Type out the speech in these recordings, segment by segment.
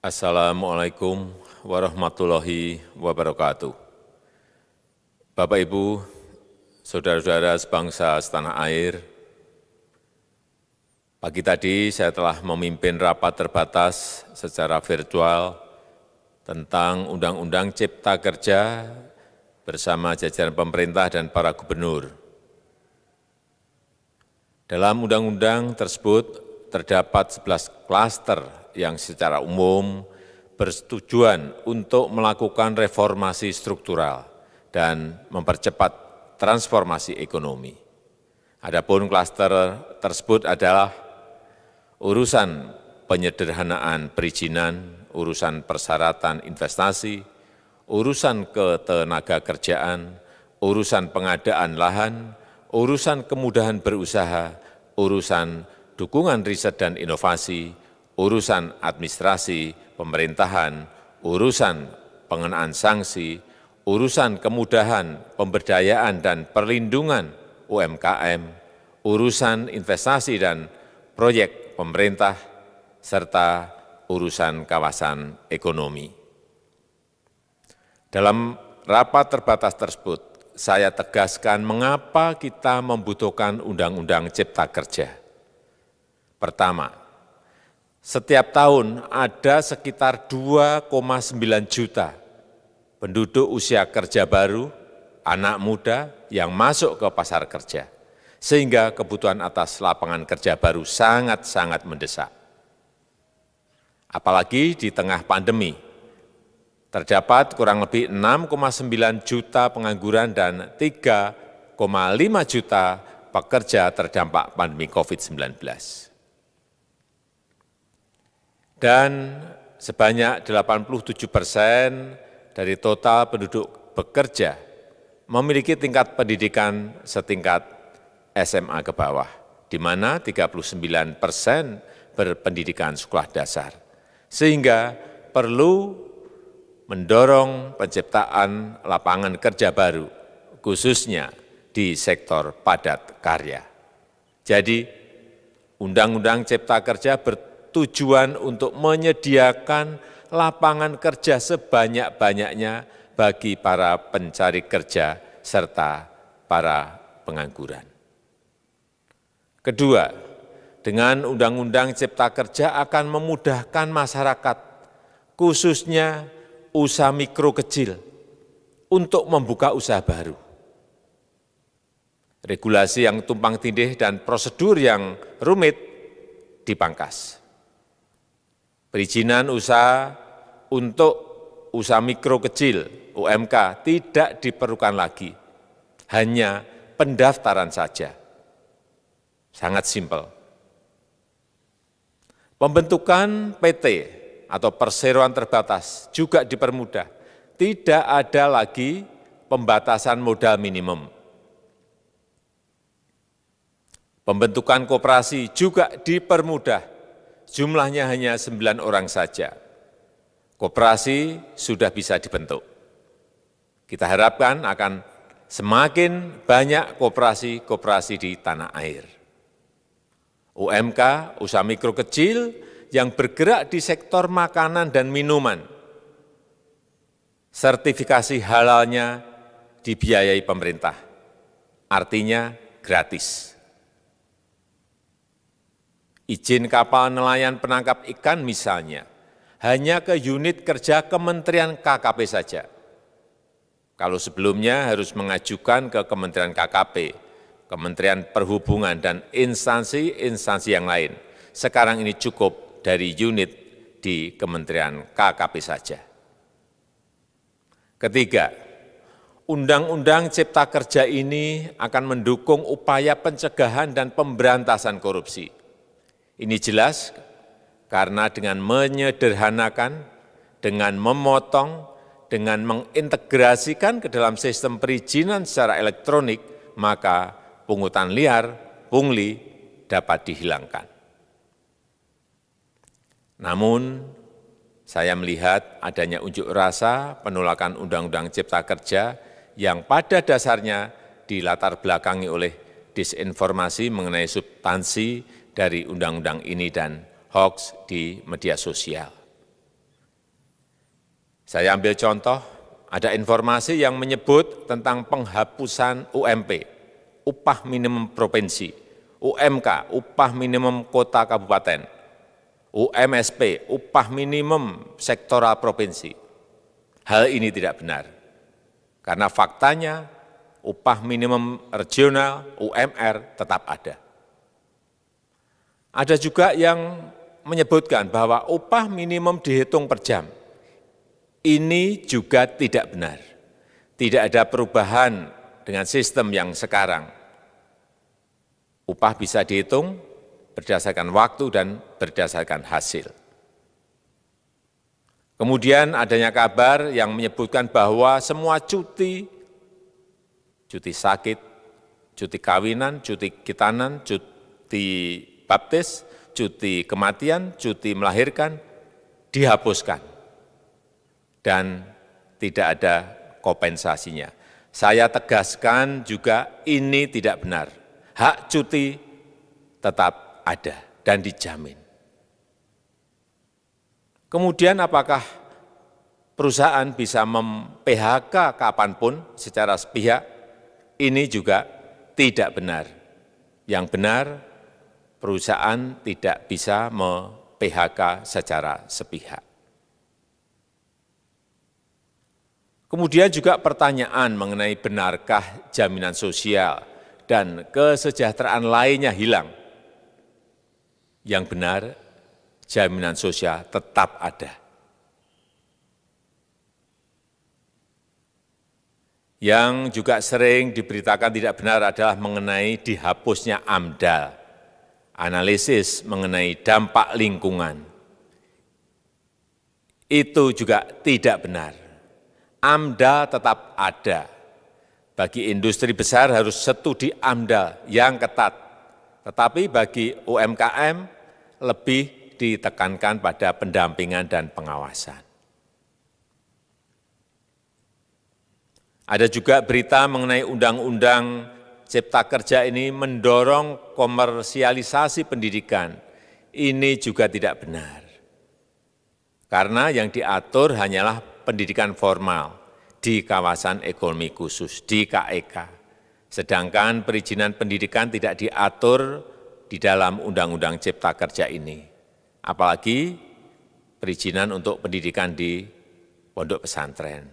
Assalamualaikum warahmatullahi wabarakatuh. Bapak, Ibu, saudara-saudara sebangsa setanah air, pagi tadi saya telah memimpin rapat terbatas secara virtual tentang Undang-Undang Cipta Kerja bersama jajaran pemerintah dan para gubernur. Dalam undang-undang tersebut terdapat 11 klaster yang secara umum bertujuan untuk melakukan reformasi struktural dan mempercepat transformasi ekonomi. Adapun klaster tersebut adalah urusan penyederhanaan perizinan, urusan persyaratan investasi, urusan ketenagakerjaan, urusan pengadaan lahan, urusan kemudahan berusaha, urusan dukungan riset dan inovasi, urusan administrasi pemerintahan, urusan pengenaan sanksi, urusan kemudahan pemberdayaan dan perlindungan UMKM, urusan investasi dan proyek pemerintah, serta urusan kawasan ekonomi. Dalam rapat terbatas tersebut, saya tegaskan mengapa kita membutuhkan Undang-Undang Cipta Kerja. Pertama, setiap tahun ada sekitar 2,9 juta penduduk usia kerja baru, anak muda yang masuk ke pasar kerja, sehingga kebutuhan atas lapangan kerja baru sangat-sangat mendesak. Apalagi di tengah pandemi, terdapat kurang lebih 6,9 juta pengangguran dan 3,5 juta pekerja terdampak pandemi COVID-19. Dan sebanyak 87% dari total penduduk bekerja memiliki tingkat pendidikan setingkat SMA ke bawah, di mana 39% berpendidikan sekolah dasar. Sehingga perlu mendorong penciptaan lapangan kerja baru, khususnya di sektor padat karya. Jadi, Undang-Undang Cipta Kerja bertujuan untuk menyediakan lapangan kerja sebanyak-banyaknya bagi para pencari kerja serta para pengangguran. Kedua, dengan Undang-Undang Cipta Kerja akan memudahkan masyarakat, khususnya usaha mikro kecil, untuk membuka usaha baru. Regulasi yang tumpang tindih dan prosedur yang rumit dipangkas. Perizinan usaha untuk usaha mikro kecil (UMK) tidak diperlukan lagi, hanya pendaftaran saja. Sangat simpel. Pembentukan PT atau perseroan terbatas juga dipermudah. Tidak ada lagi pembatasan modal minimum. Pembentukan koperasi juga dipermudah. Jumlahnya hanya 9 orang saja. Koperasi sudah bisa dibentuk. Kita harapkan akan semakin banyak koperasi-koperasi di tanah air. UMK, usaha mikro kecil yang bergerak di sektor makanan dan minuman. Sertifikasi halalnya dibiayai pemerintah, artinya gratis. Izin kapal nelayan penangkap ikan misalnya, hanya ke unit kerja Kementerian KKP saja. Kalau sebelumnya harus mengajukan ke Kementerian KKP, Kementerian Perhubungan, dan instansi-instansi yang lain. Sekarang ini cukup dari unit di Kementerian KKP saja. Ketiga, Undang-Undang Cipta Kerja ini akan mendukung upaya pencegahan dan pemberantasan korupsi. Ini jelas karena dengan menyederhanakan, dengan memotong, dengan mengintegrasikan ke dalam sistem perizinan secara elektronik, maka pungutan liar, pungli dapat dihilangkan. Namun, saya melihat adanya unjuk rasa penolakan Undang-Undang Cipta Kerja yang pada dasarnya dilatar belakangi oleh disinformasi mengenai substansi dari undang-undang ini dan hoax di media sosial. Saya ambil contoh, ada informasi yang menyebut tentang penghapusan UMP, upah minimum provinsi, UMK, upah minimum kota kabupaten, UMSP, upah minimum sektoral provinsi. Hal ini tidak benar, karena faktanya upah minimum regional, UMR, tetap ada. Ada juga yang menyebutkan bahwa upah minimum dihitung per jam. Ini juga tidak benar. Tidak ada perubahan dengan sistem yang sekarang. Upah bisa dihitung berdasarkan waktu dan berdasarkan hasil. Kemudian adanya kabar yang menyebutkan bahwa semua cuti sakit, cuti kawinan, cuti khitanan, cuti baptis, cuti kematian, cuti melahirkan, dihapuskan. Dan tidak ada kompensasinya. Saya tegaskan juga ini tidak benar. Hak cuti tetap ada dan dijamin. Kemudian apakah perusahaan bisa mem-PHK kapanpun secara sepihak? Ini juga tidak benar. Yang benar, perusahaan tidak bisa me-PHK secara sepihak. Kemudian juga pertanyaan mengenai benarkah jaminan sosial dan kesejahteraan lainnya hilang. Yang benar, jaminan sosial tetap ada. Yang juga sering diberitakan tidak benar adalah mengenai dihapusnya AMDAL, analisis mengenai dampak lingkungan. Itu juga tidak benar. AMDAL tetap ada. Bagi industri besar harus studi AMDAL yang ketat. Tetapi bagi UMKM lebih ditekankan pada pendampingan dan pengawasan. Ada juga berita mengenai Undang-Undang Cipta Kerja ini mendorong komersialisasi pendidikan. Ini juga tidak benar. Karena yang diatur hanyalah pendidikan formal di kawasan ekonomi khusus, di KEK. Sedangkan perizinan pendidikan tidak diatur di dalam Undang-Undang Cipta Kerja ini. Apalagi perizinan untuk pendidikan di pondok pesantren.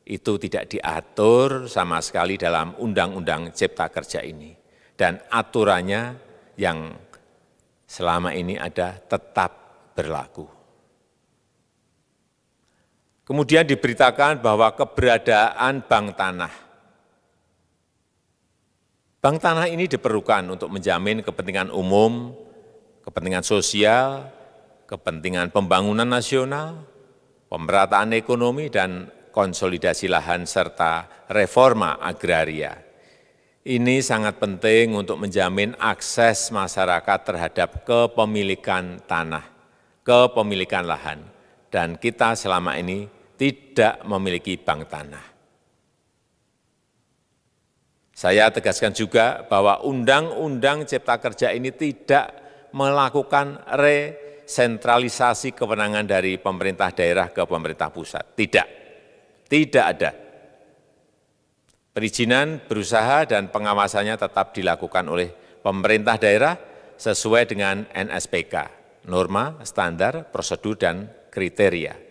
Itu tidak diatur sama sekali dalam Undang-Undang Cipta Kerja ini. Dan aturannya yang selama ini ada tetap berlaku. Kemudian diberitakan bahwa keberadaan bank tanah. Bank tanah ini diperlukan untuk menjamin kepentingan umum, kepentingan sosial, kepentingan pembangunan nasional, pemerataan ekonomi, dan konsolidasi lahan serta reforma agraria. Ini sangat penting untuk menjamin akses masyarakat terhadap kepemilikan tanah, kepemilikan lahan, dan kita selama ini tidak memiliki bank tanah. Saya tegaskan juga bahwa Undang-Undang Cipta Kerja ini tidak melakukan resentralisasi kewenangan dari pemerintah daerah ke pemerintah pusat. Tidak ada. Perizinan berusaha dan pengawasannya tetap dilakukan oleh pemerintah daerah sesuai dengan NSPK, norma, standar, prosedur, dan kriteria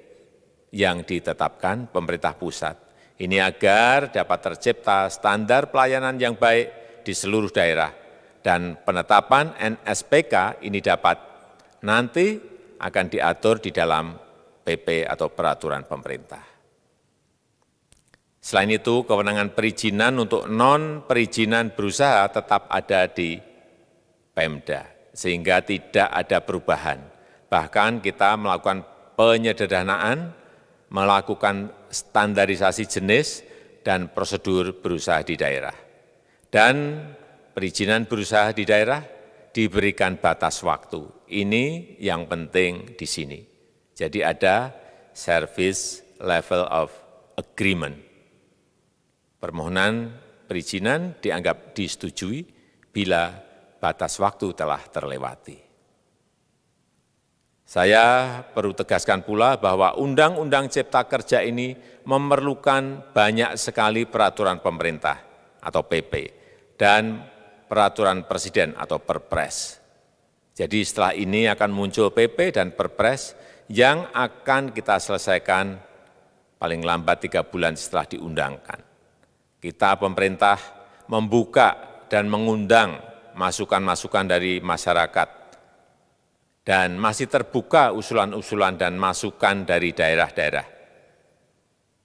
yang ditetapkan pemerintah pusat. Ini agar dapat tercipta standar pelayanan yang baik di seluruh daerah, dan penetapan NSPK ini dapat nanti akan diatur di dalam PP atau peraturan pemerintah. Selain itu, kewenangan perizinan untuk non-perizinan berusaha tetap ada di Pemda, sehingga tidak ada perubahan. Bahkan kita melakukan penyederhanaan, melakukan standarisasi jenis dan prosedur berusaha di daerah. Dan perizinan berusaha di daerah diberikan batas waktu. Ini yang penting di sini. Jadi ada service level of agreement. Permohonan perizinan dianggap disetujui bila batas waktu telah terlewati. Saya perlu tegaskan pula bahwa Undang-Undang Cipta Kerja ini memerlukan banyak sekali peraturan pemerintah atau PP dan peraturan presiden atau Perpres. Jadi setelah ini akan muncul PP dan Perpres yang akan kita selesaikan paling lambat 3 bulan setelah diundangkan. Kita pemerintah membuka dan mengundang masukan-masukan dari masyarakat dan masih terbuka usulan-usulan dan masukan dari daerah-daerah.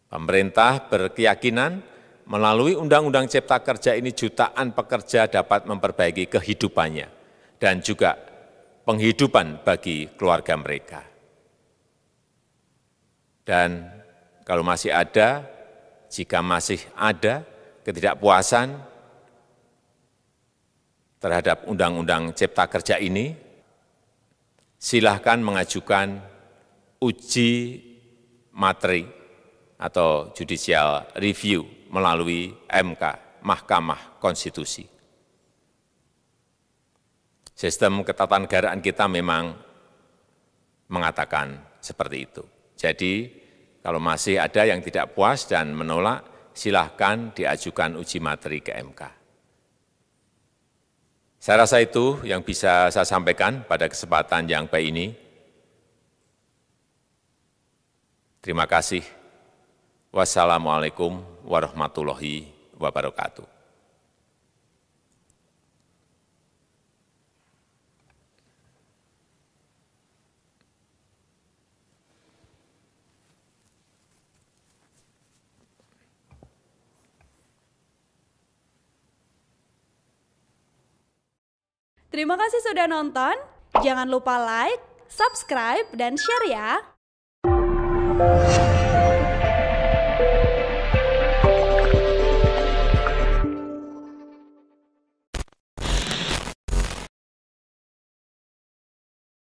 Pemerintah berkeyakinan melalui Undang-Undang Cipta Kerja ini jutaan pekerja dapat memperbaiki kehidupannya dan juga penghidupan bagi keluarga mereka. Dan kalau masih ada, jika masih ada ketidakpuasan terhadap Undang-Undang Cipta Kerja ini, silahkan mengajukan uji materi atau judicial review melalui MK, Mahkamah Konstitusi. Sistem ketatanegaraan kita memang mengatakan seperti itu. Jadi, kalau masih ada yang tidak puas dan menolak, silahkan diajukan uji materi ke MK. Saya rasa itu yang bisa saya sampaikan pada kesempatan yang baik ini. Terima kasih. Wassalamualaikum warahmatullahi wabarakatuh. Terima kasih sudah nonton. Jangan lupa like, subscribe, dan share ya.